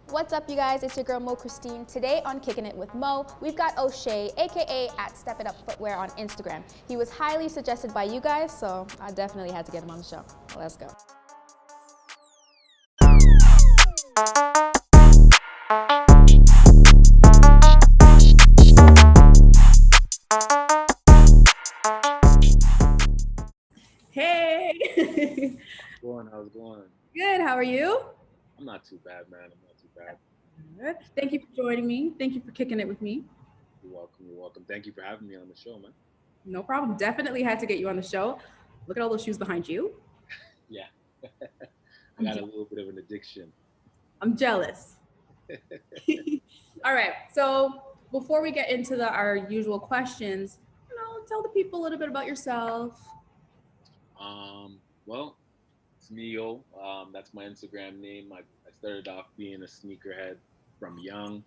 What's up, you guys? It's your girl Mo Christine. Today on Kicking It with Mo, we've got OShea, aka at Step It Up Footwear on Instagram. He was highly suggested by you guys, so I definitely had to get him on the show. Let's go. Hey! How's it going? Good, how are you? I'm not too bad, man. I'm not too bad. Good. Thank you for joining me. Thank you for kicking it with me. You're welcome. You're welcome. Thank you for having me on the show, man. No problem. Definitely had to get you on the show. Look at all those shoes behind you. Yeah, I I'm, got je- a little bit of an addiction. I'm jealous. All right. So before we get into our usual questions, tell the people a little bit about yourself. Well, it's Neo. That's my Instagram name. I started off being a sneakerhead from young.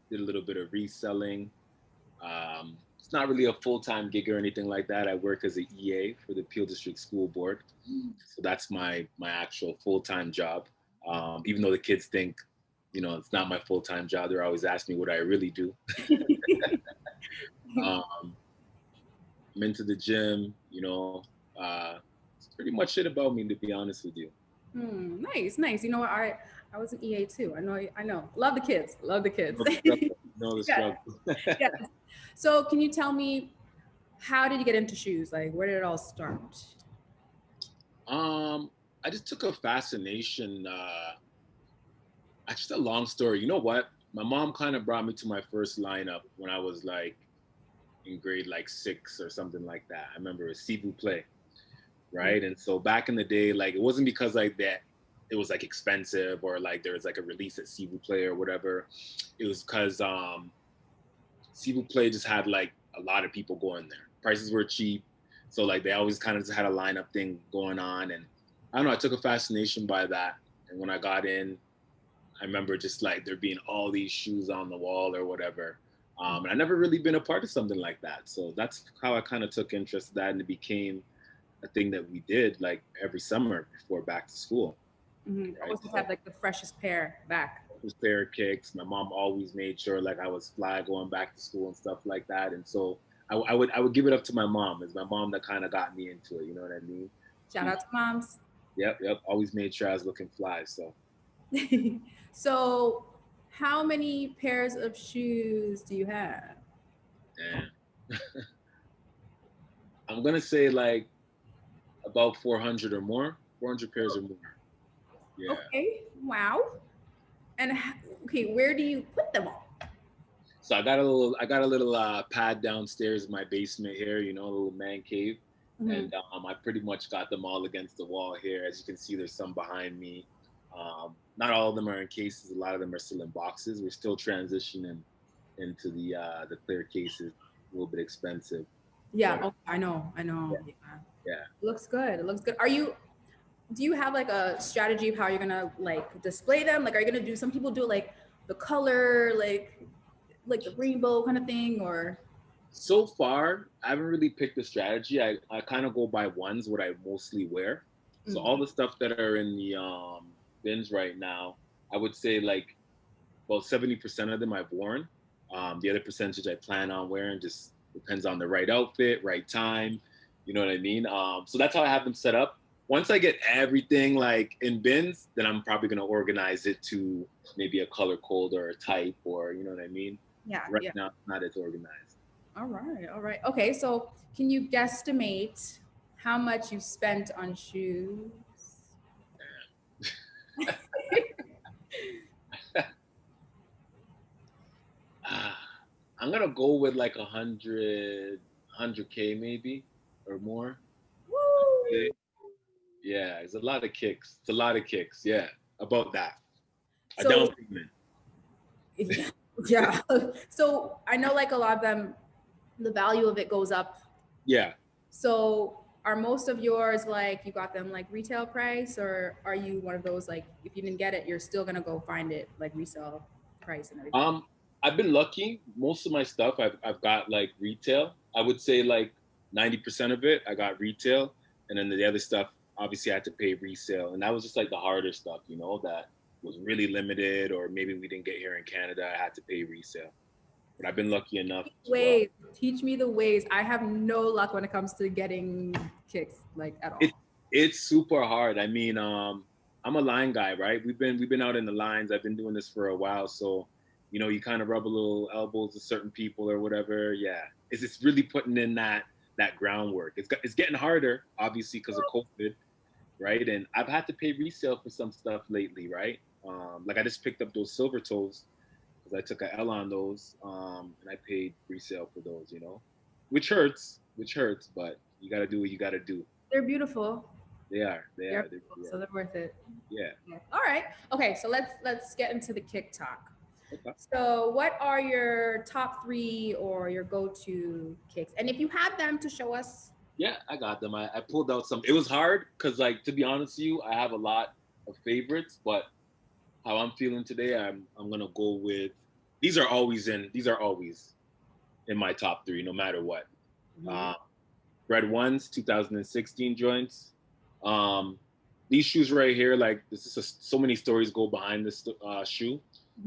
Did a little bit of reselling. It's not really a full-time gig or anything like that. I work as an EA for the Peel District School Board, so that's my actual full-time job. Even though the kids think, it's not my full-time job, they're always asking me what I really do. Um, I'm into the gym. It's pretty much it about me, to be honest with you. Nice, nice. You know what? I was an EA too. I know. Love the kids. Love the kids. Know the struggle. Know the Yes, struggle. yes. So can you tell me, how did you get into shoes? Like, where did it all start? um, I just took a fascination. Just a long story. You know what? My mom kind of brought me to my first lineup when I was like in grade like 6 or something like that. I remember it was S'il vous plaît, right? And so back in the day, like it wasn't because like that it was like expensive or like there was like a release at S'il vous plaît or whatever. It was because S'il vous plaît just had like a lot of people going there. Prices were cheap, so like they always kind of just had a lineup thing going on, and I don't know. I took a fascination by that, and when I got in, I remember just like there being all these shoes on the wall or whatever. And I never really been a part of something like that. So that's how I kind of took interest in that, and it became a thing that we did like every summer before back to school, right? Always have to So have like the freshest pair back. it was pair of kicks. My mom always made sure like I was fly going back to school and stuff like that. And so I would give it up to my mom. It's my mom that kind of got me into it. You know what I mean? Shout out to moms. Yep. Always made sure I was looking fly. So So, how many pairs of shoes do you have? and I'm gonna say like about 400 or more, 400 pairs or more. Yeah. Okay, wow. And okay, where do you put them all? So I got a little pad downstairs in my basement here, a little man cave, Mhm. and I pretty much got them all against the wall here. As you can see, there's some behind me. Not all of them are in cases. A lot of them are still in boxes. We're still transitioning into the clear cases. A little bit expensive, Yeah, but oh, I yeah, know. Yeah. yeah. It looks good. It looks good. Do you have like a strategy of how you're gonna like display them? Like, are you gonna do, some people do like the color, like the rainbow kind of thing, or? So far, I haven't really picked a strategy. I kind of go by ones what I mostly wear. So Mm. all the stuff that are in the bins right now, I would say like about 70% of them I've worn. The other percentage I plan on wearing just depends on the right outfit, right time. You know what I mean? So that's how I have them set up. Once I get everything like in bins, then I'm probably gonna organize it to maybe a color code or a type, or you know what I mean. Yeah, Right yeah. now, it's not as organized. All right, all right. Okay, so can you guesstimate how much you spent on shoes? Ah, I'm gonna go with like 100K maybe or more. Woo! Okay. Yeah, it's a lot of kicks. It's a lot of kicks. Yeah, about that. A down So payment. yeah, yeah. So I know like a lot of them, the value of it goes up. Yeah. So are most of yours like you got them like retail price, or are you one of those like if you didn't get it, you're still gonna go find it like resale price and everything? Um, I've been lucky. Most of my stuff I've got like retail. I would say like 90% of it I got retail, and then the other stuff obviously I had to pay resale, and that was just like the harder stuff, that was really limited, or maybe we didn't get here in Canada, I had to pay resale. But I've been lucky enough to. Ways. Teach me the ways. I have no luck when it comes to getting kicks, like at It all. it's super hard. I mean, I'm a line guy, right? We've been out in the lines. I've been doing this for a while, so you kind of rub a little elbows to certain people or whatever. Yeah, it's really putting in that groundwork. It's getting harder, obviously, because of COVID, right? And I've had to pay resale for some stuff lately, right? Like I just picked up those silver toes because I took a L on those, and I paid resale for those, which hurts, but you got to do what you got to do. They're beautiful. They are. They They're are. They beautiful, really so are. they're worth it. Yeah. Yeah. All right. Okay, so let's get into the kick talk. Okay. So, what are your top three or your go-to kicks? And if you had them to show us, Yeah, I got them. I pulled out some. It was hard because, like, to be honest with you, I have a lot of favorites, but how I'm feeling today, I'm gonna go with these are always in my top three, no matter what. Uh, Red Ones, 2016 joints. Um, these shoes right here, like so many stories go behind this shoe.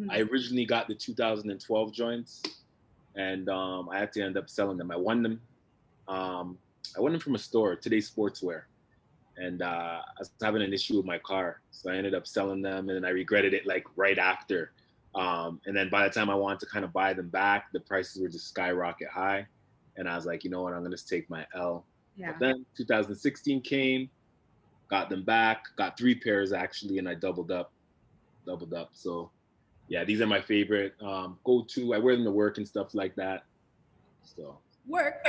I originally got the 2012 joints, and I had to end up selling them. Um, I won them from a store, Today's Sportswear, and I was having an issue with my car, so I ended up selling them, and then I regretted it like right after. And then by the time I wanted to kind of buy them back, the prices were just skyrocket high, and I was like, you know what, I'm gonna just take my L. yeah. But then 2016 came, got them back, got three pairs actually, and I doubled up. So yeah, these are my favorite go-to. I wear them to work and stuff like that. So Work.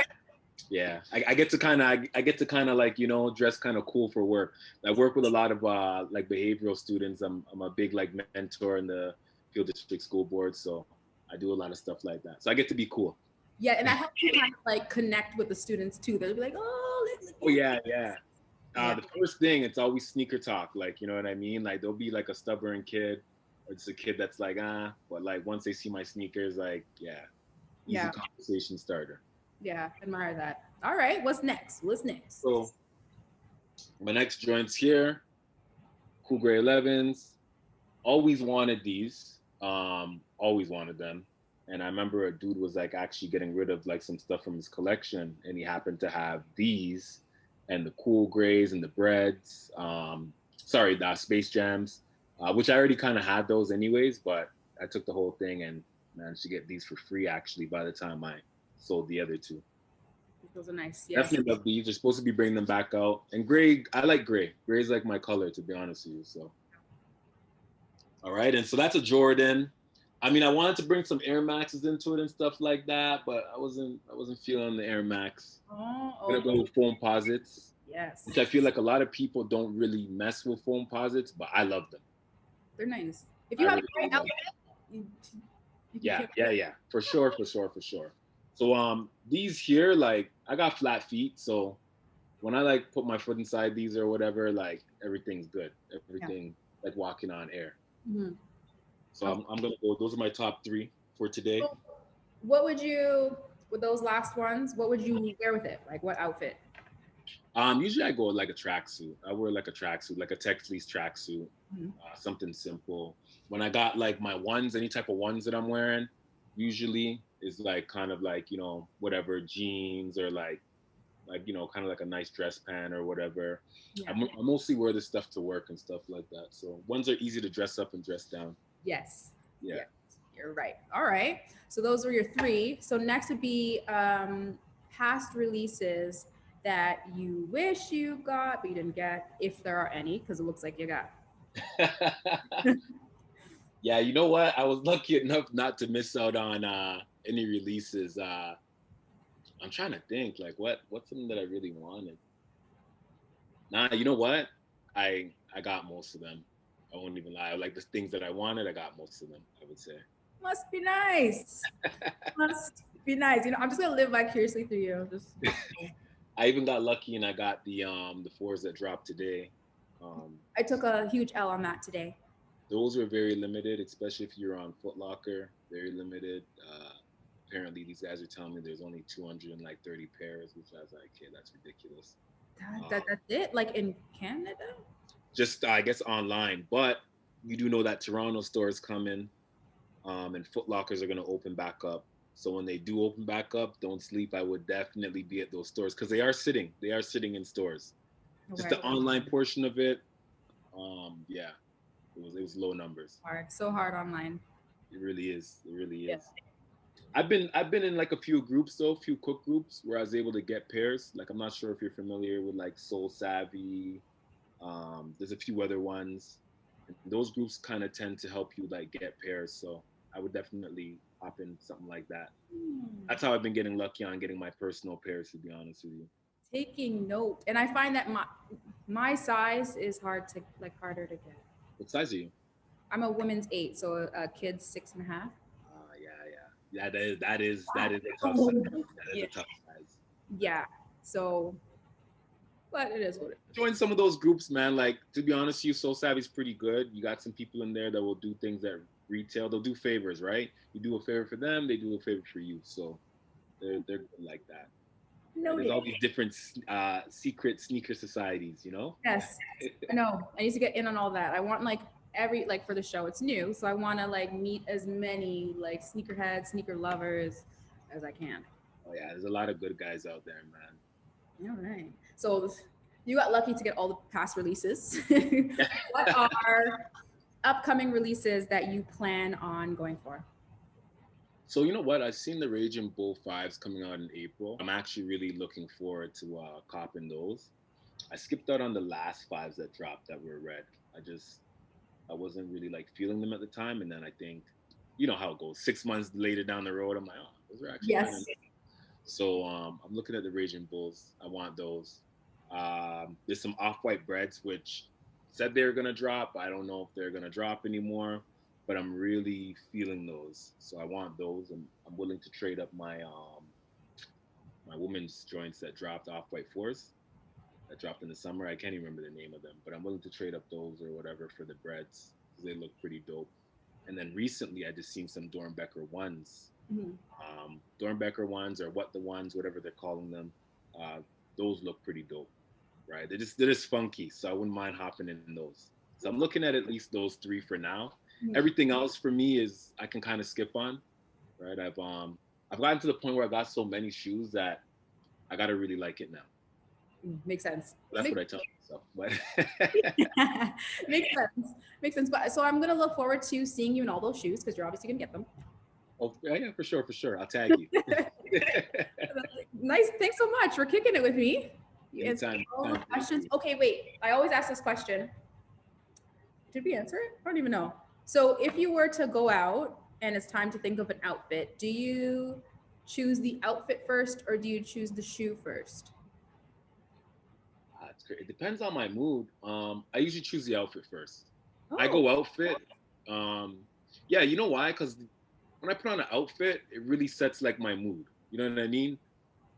yeah, I get to kind of I get to kind of like dress kind of cool for work. I work with a lot of like behavioral students. I'm a big like mentor in the field district school board, so I do a lot of stuff like that. So I get to be cool. Yeah, and that helps you kind of like connect with the students too. They'll be like, "Oh, look, Oh yeah, yeah. Yeah. The first thing, it's always sneaker talk. Like, you know what I mean? Like, there'll be like a stubborn kid, or just a kid that's like, but like once they see my sneakers, like, yeah, easy Yeah. conversation starter. Yeah, admire that. All right, what's next? What's next? So my next joints here, Cool Gray 11s. Always wanted these. Always wanted them. And I remember a dude was like actually getting rid of like some stuff from his collection, and he happened to have these and the Cool Grays and the Breads. Sorry, the Space Jams, which I already kind of had those anyways, but I took the whole thing and managed to get these for free actually by the time I sold the other two. Those are nice. Yes. Definitely love these. They're supposed to be bringing them back out. And gray, I like gray. Gray is like my color, to be honest with you. So, all right. And so that's a Jordan. I mean, I wanted to bring some Air Maxes into it and stuff like that, but I wasn't feeling the Air Max. Oh, I'm gonna go with foam posits, yes. which I feel like a lot of people don't really mess with foam posits, but I love them. They're nice. If you I have really a great love outfit, you Yeah, can yeah. For sure. So these here, like I got flat feet, so when I like put my foot inside these or whatever, like everything's good. Everything like walking on air. Mhm. So I'm gonna go. Those are my top three for today. So what would you, with those last ones, what would you wear with it? Like what outfit? Usually I go with like a tracksuit. I wear like a tracksuit, like a tech fleece tracksuit, something simple. When I got like my ones, any type of ones that I'm wearing, usually is like kind of like whatever jeans or like kind of like a nice dress pant or whatever. Yeah. I mostly wear this stuff to work and stuff like that. So ones are easy to dress up and dress down. Yes. Yeah. Yes. You're right. All right. So those were your three. So next would be past releases that you wish you got, but you didn't get, if there are any, because it looks like you got. Yeah, you know what? I was lucky enough not to miss out on any releases. I'm trying to think like what's something that I really wanted. Nah, you know what? I got most of them. I won't even lie. Like the things that I wanted, I got most of them, I would say. Must be nice. Must be nice. I'm just gonna live vicariously through you. Just I even got lucky and I got the fours that dropped today. I took a huge L on that today. Those were very limited, especially if you're on Foot Locker. Very limited. Apparently, these guys are telling me there's only 230 pairs, which I was like, okay, that's ridiculous. That's it? Like in Canada? Just I guess online, but you do know that Toronto store is coming, and Foot Lockers are going to open back up. So when they do open back up, don't sleep. I would definitely be at those stores because they are sitting in stores. Just the Okay. online portion of it, yeah, it was low numbers. Hard. So hard online. It really is. It really Yeah. is. I've been in like a few groups though, a few cook groups where I was able to get pairs. Like I'm not sure if you're familiar with like Soul Savvy. There's a few other ones. And those groups kind of tend to help you like get pairs. So I would definitely hop in something like that. Hmm. That's how I've been getting lucky on getting my personal pairs, to be honest with you. Taking note. And I find that my size is harder to get. What size are you? I'm a women's 8, so a kid's 6.5. Yeah, yeah. Yeah, that is a tough size. That is Yeah. a tough size. Yeah. So, but it is what it is. Join some of those groups, man. Like to be honest, you Soul Savvy's pretty good. You got some people in there that will do things that retail. They'll do favors, right? You do a favor for them, they do a favor for you. So they're good like that. No, There's all these different secret sneaker societies, you know? yes. I know. I need to get in on all that. I want like for the show, it's new, so I want to like meet as many like sneakerheads, sneaker lovers as I can. Oh yeah, there's a lot of good guys out there, man. All right. So you got lucky to get all the past releases. What are upcoming releases that you plan on going for? So you know what? I've seen the Raging Bull 5s coming out in April. I'm actually really looking forward to copping those. I skipped out on the last 5s that dropped that were red. I wasn't really like feeling them at the time, and then I think, you know how it goes. 6 months later down the road, I'm like, oh, those are actually Yes. kinda nice. So I'm looking at the Raging Bulls. I want those. There's some Off-White breads which said they were gonna drop. I don't know if they're gonna drop anymore, but I'm really feeling those. So I want those. I'm willing to trade up my women's joints that dropped Off-White 4s that dropped in the summer. I can't even remember the name of them, but I'm willing to trade up those or whatever for the breads because they look pretty dope. And then recently, I just seen some Dornbecker 1s. Mhm. Dornbecker 1s or what the ones, whatever they're calling them. Those look pretty dope, right? They're just funky, so I wouldn't mind hopping in those. So I'm looking at least those 3 for now. Mhm. Everything else for me is I can kind of skip on, right? I've gotten to the point where I got so many shoes that I gotta really like it now. Makes sense. That's what I tell myself. But Makes sense. Makes sense. But so I'm gonna look forward to seeing you in all those shoes because you're obviously gonna get them. oh yeah, for sure. I'll tag you. Nice. Thanks so much for kicking it with me. You answered Anytime, all the anytime. questions. Okay, wait. I always ask this question. Did we answer it? I don't even know. So if you were to go out and it's time to think of an outfit, do you choose the outfit first or do you choose the shoe first? It's great. It depends on my mood. I usually choose the outfit first. I Oh, go outfit. Yeah, you know why? Because when I put on an outfit, it really sets like my mood. You know what I mean?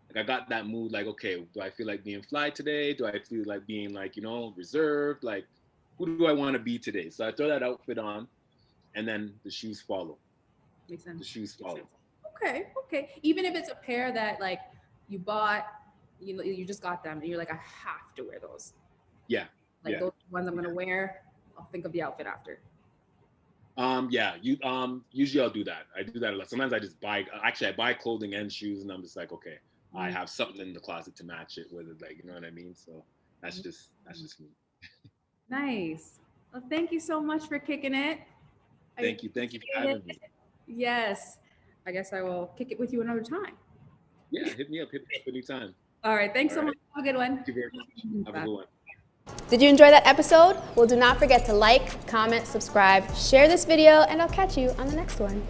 Like I got that mood. Like, okay, do I feel like being fly today? Do I feel like being like reserved? Like, who do I want to be today? So I throw that outfit on, and then the shoes follow. makes The sense. shoes follow. Okay, okay. Even if it's a pair that like you bought, you just got them and you're like, I have to wear those. Yeah. Like Yeah. those ones I'm gonna wear, I'll think of the outfit after. Yeah. Usually I'll do that. I do that a lot. Sometimes I just buy. Actually, I buy clothing and shoes, and I'm just like, okay, I have something in the closet to match it with it. Like, you know what I mean? So that's just me. Nice. Well, thank you so much for kicking it. I Thank you for appreciate having it. me. Yes. I guess I will kick it with you another time. Yeah, hit me up anytime. All right. Thanks All so right. much. Have a good one. Thank you very much. Have a good one. Did you enjoy that episode? Well, do not forget to like, comment, subscribe, share this video, and I'll catch you on the next one.